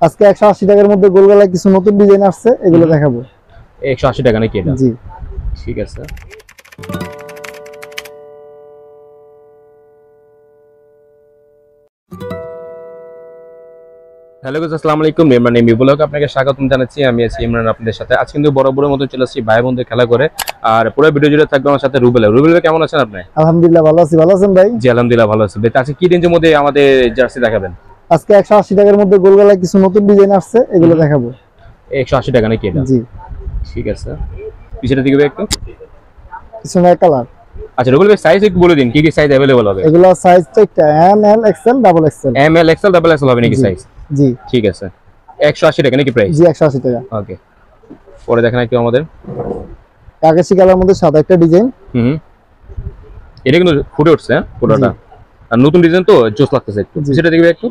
আজকে 180 টাকার মধ্যে গোলগলায় কিছু নতুন ডিজাইন আসছে, এগুলো দেখাবো। 180 টাকা নাকি এটা? জি ঠিক আছে। হ্যালো গাইস, আসসালামু আলাইকুম। ইমরান এমবি ব্লগ আপনাকে স্বাগতম জানাচ্ছি। আমি আছি ইমরান আপনাদের সাথে। আজ কিন্তু বরাবরের মতো চলে আসছি ভাই বোনদের খেলা করে। আর পুরো ভিডিও জুড়ে থাকবে আমার সাথে রুবেল। রুবেল ভাই কেমন আছেন আপনি? আলহামদুলিল্লাহ ভালো আছি, ভালো আছেন ভাই? জি আলহামদুলিল্লাহ ভালো আছি। ভাই আজকে কি রেঞ্জের মধ্যে আমাদের জার্সি দেখাবেন? আজকে 180 টাকার মধ্যে গোলগলায় কিছু নতুন ডিজাইন আসছে, এগুলো দেখাবো। 180 টাকা নাকি এটা? জি ঠিক আছে। পিছনের দিকে একটু কিছু নয় কালার। আচ্ছা রুবেল ভাই, সাইজ একটু বলে দিন, কি কি সাইজ अवेलेबल হবে? এগুলো সাইজ চারটা, M L XL double XL. M L XL double XL হবে নাকি সাইজ? জি ঠিক আছে। 180 টাকা নাকি প্রাইস? জি 180 টাকা। ওকে, পরে দেখেন একটু আমাদের আকাশি কালার মধ্যে সাদা একটা ডিজাইন। এটা কিন্তু ফুটে উঠছে পুরোটা, আর নতুন ডিজাইন তো জোস লাগতেছে একটু। সেটা দেখবে একটু।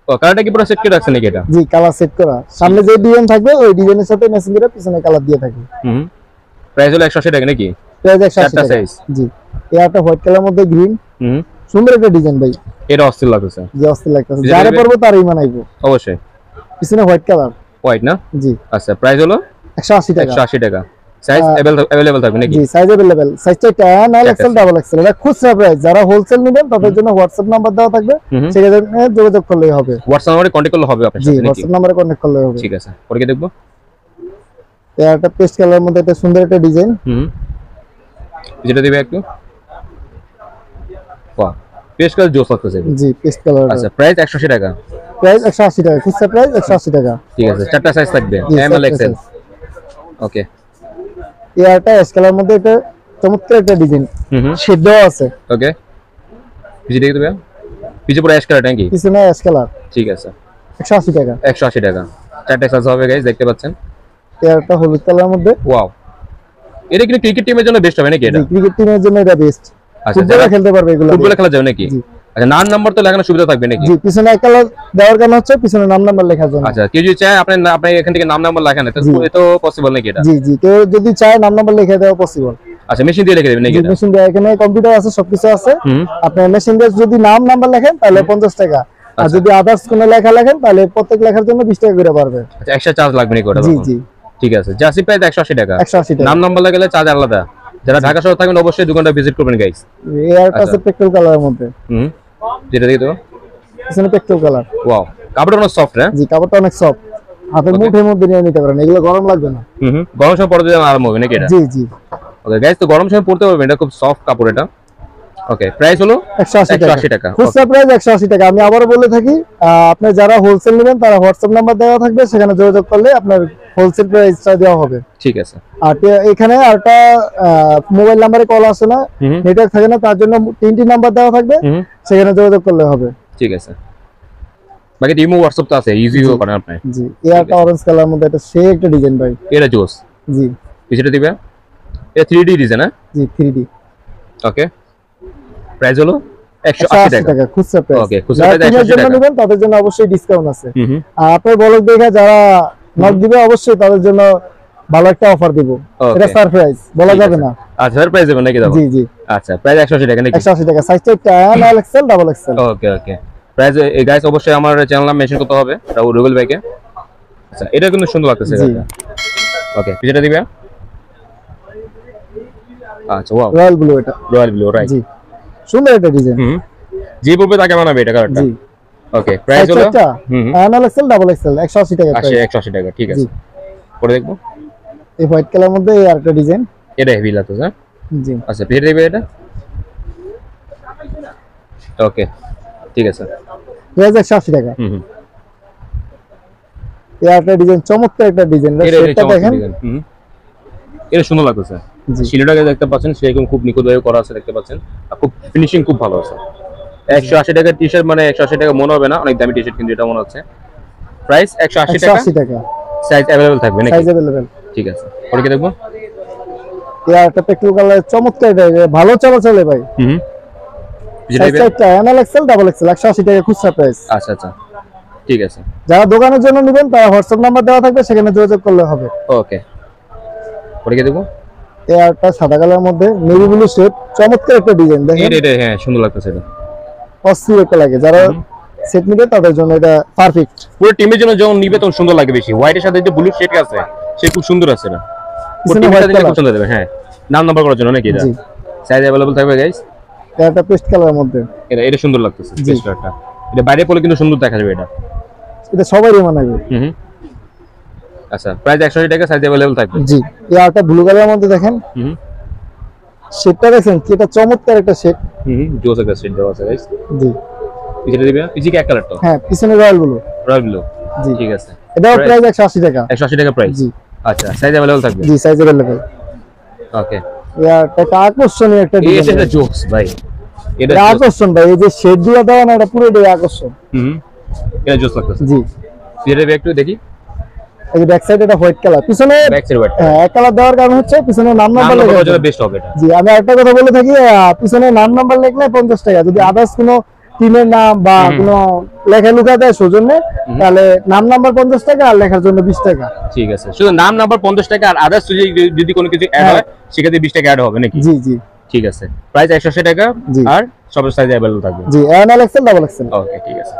ও কালারটা কি পুরো সেট করে রাখছেন নাকি এটা? জি কালার সেট করা, সামনে যে ডিজাইন থাকবে ওই ডিজাইনের সাথে ম্যাচিং করে পিছনে কালার দিয়ে থাকবে। প্রাইস হলো 180 টাকা নাকি? প্রাইস 180 টাকা। সাইজ। জি এই একটা হোয়াইট কালার মধ্যে গ্রিন, সুন্দর একটা ডিজাইন ভাই। এটা অস্থির লাগতেছে। জি অস্থির লাগতেছে, যারে পরবো তারই মানাইবো। অবশ্যই। পিছনে হোয়াইট কালার। হোয়াইট না? জি। আচ্ছা, প্রাইস হলো 180 টাকা। 180 টাকা। সাইজ अवेलेबल থাকবে নাকি? জি সাইজ अवेलेबल। সাইজটা M L XL double XL. এটা খুচরা প্রাইস, যারা হোলসেল নেবেন তাদের জন্য হোয়াটসঅ্যাপ নাম্বার দেওয়া থাকবে, সেখানে যোগাযোগ করলেই হবে। হোয়াটসঅ্যাপ নম্বরে কন্টাক্ট করলে হবে আপনার জি সাথে নাকি? হোয়াটসঅ্যাপ নম্বরে কন্টাক্ট করলেই হবে। ঠিক আছে, পরে কি দেখবো? এটা একটা পেস্ট কালারের মধ্যে একটা সুন্দর একটা ডিজাইন। যেটা দিবে একটু। বাহ, পেস্ট কালার জোস লাগতেছে। জি পেস্ট কালার। আচ্ছা, প্রাইস 180 টাকা। প্রাইস 180 টাকা, খুচরা প্রাইস 180 টাকা। ঠিক আছে, চারটা সাইজ থাকবে, এম এল এক্সেল। ওকে। এটা এস কালার মধ্যে এটা চমৎকার একটা ডিজাইন। শেড দেওয়া আছে। ওকে, পিছে দেখে দেবে। পিছে পুরো অ্যাশ কালার নাকি? পিছনে এস কালার। ঠিক আছে, 180 টাকা। 180 টাকা। চারটা সাইজ হবে গাইস, দেখতে পাচ্ছেন। এটা হলুদ কালার মধ্যে। ওয়াও, এটা কি ক্রিকেট টিমের জন্য বেস্ট হবে নাকি এটা? ক্রিকেট টিমের জন্য এটা বেস্ট। আচ্ছা, ফুটবলে খেলতে পারবে এগুলো। ফুটবলে খেলা যাবে নাকি? আচ্ছা, নাম তো লাগানোর সুবিধা থাকবে নাকি? জি পিছনে এক কালার দেওয়ার কারণ হচ্ছে পিছনে নাম্বার লেখার জন্য। আচ্ছা, কেউ যদি চায় আপনি এখান থেকে নাম্বার লেখান, তো পসিবল নাকি এটা? জি জি, কেউ যদি চায় নাম্বার লিখে দেওয়া পসিবল। আচ্ছা, মেশিন দিয়ে লিখে দেবেন নাকি এটা? মেশিন দিয়ে, এখানে কম্পিউটার আছে, সবকিছু আছে। আপনি মেশিন দিয়ে যদি নাম্বার লেখেন তাহলে 50 টাকা, আর যদি আদার্স কোনো লেখা লেখেন তাহলে প্রত্যেক লেখার জন্য 20 টাকা করে পারবে। আচ্ছা, এক্সট্রা চার্জ লাগবে নাকি ওটা? জি জি ঠিক আছে। জার্সি প্রাইস 180 টাকা। 180 টাকা। নাম্বার লাগালে চার্জ আলাদা। যারা ঢাকা শহরে থাকেন অবশ্যই দোকানটা ভিজিট করবেন গাইস। এর কাছে পেট্রোল কালারের মধ্যে। যেটা দেখো তো, পিছনে পেট্রোল কালার। ওয়াও, কাপড়টা অনেক সফট। হ্যাঁ জি, কাপড়টা অনেক সফট, হাতের মুঠের মধ্যে নিয়ে নিতে পারেন, এগুলো গরম লাগবে না। গরম সময় পরতে আরাম হবে নাকি এটা? জি জি। ওকে গাইস, তো গরম সময় পরতে পারবেন, এটা খুব সফট কাপড় এটা। ওকে, প্রাইস হলো 180 টাকা। খুচরা প্রাইস 180 টাকা। আমি আবারো বলে থাকি, আপনি যারা হোলসেল নেবেন তারা হোয়াটসঅ্যাপ নাম্বার দেওয়া থাকবে, সেখানে যোগাযোগ করলে আপনার হোলসেল প্রাইসটা দেওয়া হবে। ঠিক আছে। আর এখানে আরটা মোবাইল নাম্বারে কল আসে না, নেটওয়ার্ক থাকে না, তার জন্য 3টি নাম্বার দেওয়া থাকবে, সেখানে যোগাযোগ করলে হবে। ঠিক আছে। বাকি ইমো হোয়াটসঅ্যাপ তো আছে, ইজি হবে করেন আপনি। জি, এটা অরেঞ্জ কালার মধ্যে এটা সেই একটা ডিজাইন ভাই। এটা জোস। জি, পিছটা দিবে। এটা 3D ডিজাইন। হ্যাঁ জি 3D। ওকে, প্রাইস হলো 180 টাকা। খুচরা প্রাইস। ওকে, খুচরা প্রাইস 180 টাকা। নেবেন তাদের জন্য অবশ্যই ডিসকাউন্ট আছে। আর আপনার বলক দেখে যারা নক দিবে অবশ্যই তাদের জন্য ভালো একটা অফার দিব। এটা সারপ্রাইজ, বলা যাবে না। আচ্ছা, সারপ্রাইজ দেবেন নাকি? জি জি। আচ্ছা, প্রাইস 180 টাকা নাকি? 180 টাকা। সাইজটা একটা M L XL double XL. Okay okay, price guys অবশ্যই আমার চ্যানেল নাম মেনশন করতে হবে, রুবেল ভাইকে। আচ্ছা, এটা কিন্তু সুন্দর লাগতেছে। ওকে, পিছটা দিবে। আচ্ছা, ওয়াও, রয়্যাল ব্লু। এটা রয়্যাল ব্লু, রাইট। জি, সুন্দর একটা ডিজাইন। জি বলবে তাকে বানাবে এটা কালারটা। জি। ওকে, প্রাইস হলো M L XL double XL 180 টাকা প্রাইস। 180 টাকা। ঠিক আছে, পরে দেখবো। এই হোয়াইট কালার মধ্যে এই আরেকটা ডিজাইন। এটা হেভি লাগতেছে। হ্যাঁ জি। আচ্ছা, ফিরে দেবে এটা। ওকে, ঠিক আছে। প্রাইস 180 টাকা। এই আরেকটা ডিজাইন, চমৎকার একটা ডিজাইন। এটা দেখেন, এটা সুন্দর লাগতেছে। শিলাটাকে দেখতে পাচ্ছেন, সেরকম খুব নিখুঁতভাবে করা আছে, দেখতে পাচ্ছেন। আর খুব ফিনিশিং খুব ভালো আছে। 180 টাকার টি-শার্ট মানে 180 টাকা মনে হবে না, অনেক দামি টি-শার্ট কিন্তু এটা মনে হচ্ছে। প্রাইস 180 টাকা। সাইজ अवेलेबल থাকবে নাকি? Size available. ঠিক আছে, পরে কি দেখবো? এই একটা পেট্রোল কালার, চমৎকার, ভালো চলে ভাই। সাইজটা M L XL double XL 180 টাকা খুচরা প্রাইস। আচ্ছা আচ্ছা, ঠিক আছে। যারা দোকানের জন্য নেবেন তারা হোয়াটসঅ্যাপ নাম্বার দেওয়া থাকবে, সেখানে যোগাযোগ করলে হবে। ওকে, পরে কি দেখবো? এই একটা সাদা কালারের মধ্যে নেভি ব্লু শেড, চমৎকার একটা ডিজাইন দেখেন। এটা হ্যাঁ সুন্দর লাগতেছে। এটা অস্থির একটা লাগে। যারা সেট নিবে তাদের জন্য এটা পারফেক্ট। পুরো টিমের জন্য যখন নিবে তখন সুন্দর লাগে বেশি। হোয়াইটের সাথে যে ব্লু শেড আছে সে খুব সুন্দর আছে না, পুরো টিমের সাথে খুব সুন্দর দেবে। হ্যাঁ, নাম নাম্বার করার জন্য নাকি এটা? জি, সাইজ अवेलेबल থাকবে গাইস। এটা পেস্ট কালারের মধ্যে, এটা সুন্দর লাগতেছে পেস্ট কালারটা। এটা বাইরে পরে কিন্তু সুন্দর দেখা যাবে এটা। এটা সবারই মানাবে। আচ্ছা, প্রাইস 180 টাকা, সাইজ अवेलेबल থাকবে। জি, এটা ব্লু কালারের মধ্যে দেখেন শেডটা দেখেন কি এটা চমৎকার একটা শেড। জোস একটা শেড দেওয়া আছে গাইস। জি, পিছনে দিবে, পিছে কি এক কালার তো? হ্যাঁ, পিছনে রয়্যাল ব্লু। রয়্যাল ব্লু, জি ঠিক আছে। এটাও প্রাইস 180 টাকা। 180 টাকা প্রাইস। জি, আচ্ছা, সাইজ अवेलेबल থাকবে। জি, সাইজ अवेलेबल। ওকে, এটা আকর্ষণীয় একটা ডিজাইন। এটা জোস ভাই, এটা আকর্ষণ ভাই, এই যে শেড গুলো দেওয়া না এটা পুরোটাই আকর্ষণ। এটা জোস লাগতেছে। জি, এটা একটু দেখি। এই যে ব্যাক সাইড এটা হোয়াইট কালার, পিছনে ব্যাক সাইড হোয়াইট, এক কালার দেওয়ার কারণ হচ্ছে পিছনে নাম নাম্বার লেখা জন্য বেস্ট হবে এটা। জি, আমি একটা কথা বলে থাকি, পিছনে নাম নাম্বার লিখলে 50 টাকা, যদি আদার্স কোনো টিমের নাম বা কোনো লেখা লুকা দেয় সৌজন্যে, তাহলে নাম নাম্বার 50 টাকা আর লেখার জন্য 20 টাকা। ঠিক আছে, শুধু নাম নাম্বার 50 টাকা আর আদার্স যদি কোনো কিছু অ্যাড হয় সেক্ষেত্রে 20 টাকা অ্যাড হবে নাকি? জি জি, ঠিক আছে। প্রাইস 180 টাকা আর সব সাইজ अवेलेबल থাকবে। জি, এল এক্সেল ডাবল এক্সেল। ওকে, ঠিক আছে।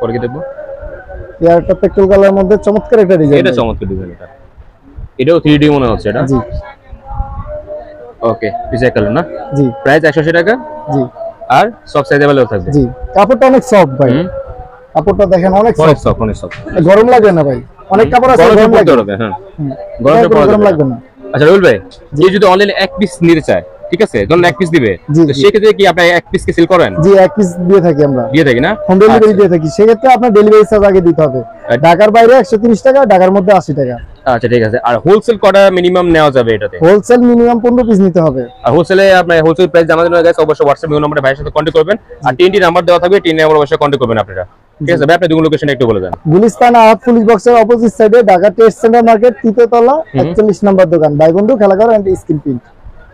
পরে কি দেখবো? এটা পেট্রোল কালারের মধ্যে চমৎকার একটা ডিজাইন। এটা চমৎকার ডিজাইন এটা। এটাও 3D মনে হচ্ছে এটা। জি, ওকে, পিছে কালার না? জি, প্রাইস 180 টাকা জি, আর সব সাইজ अवेलेबल থাকবে। জি, কাপড়টা অনেক সফট ভাই। কাপড়টা দেখেন অনেক অনেক সফট, সফট, অনেক সফট। গরম লাগে না ভাই। অনেক কাপড় আছে গরম লাগে। হ্যাঁ, গরম লাগবে না। আচ্ছা রুল ভাই, যে যদি অনলাইনে এক পিস নিতে চায়, ঠিক আছে, ধরুন এক পিস দিবে, তো সেক্ষেত্রে কি আপনি এক পিস কে সেল করেন? জি, এক পিস দিয়ে থাকি আমরা, দিয়ে থাকি না? হোম ডেলিভারি দিয়ে থাকি। সেক্ষেত্রে আপনার ডেলিভারি চার্জ আগে দিতে হবে। ঢাকার বাইরে 130 টাকা, ঢাকার মধ্যে 80 টাকা। আচ্ছা, ঠিক আছে। আর হোলসেল কটা মিনিমাম নেওয়া যাবে এটাতে? হোলসেল মিনিমাম 15 পিস নিতে হবে। আর হোলসেলে আপনি হোলসেল প্রাইস জানার জন্য গাইস অবশ্যই হোয়াটসঅ্যাপ নম্বরে ভাইয়ের সাথে কন্টাক্ট করবেন। আর টিএনটি নাম্বার দেওয়া থাকবে, টিএনটি নাম্বার অবশ্যই কন্টাক্ট করবেন আপনারা। ঠিক আছে ভাই, আপনি দুটো লোকেশন একটু বলে দেন। গুলিস্তান আহাদ পুলিশ বক্সের অপোজিট সাইডে ঢাকা টেস্ট সেন্টার মার্কেট, তৃতীয় তলা, 41 নম্বর দোকান, ভাই বন্ধু খেলাঘর এন্ড স্ক্রিন প্রিন্ট।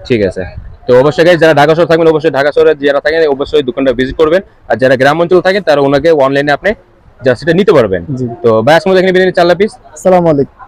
ঠিক আছে, তো অবশ্যই গাইস যারা ঢাকা শহরে থাকবেন, অবশ্যই ঢাকা শহরে যারা থাকেন অবশ্যই দোকানটা ভিজিট করবেন। আর যারা গ্রাম অঞ্চল থাকেন তারা ওনাকে অনলাইনে আপনি জাস্ট এটা নিতে পারবেন। তো ভাই আজকে এখানে বিরিয়ানি 4 পিস। আসসালামু আলাইকুম।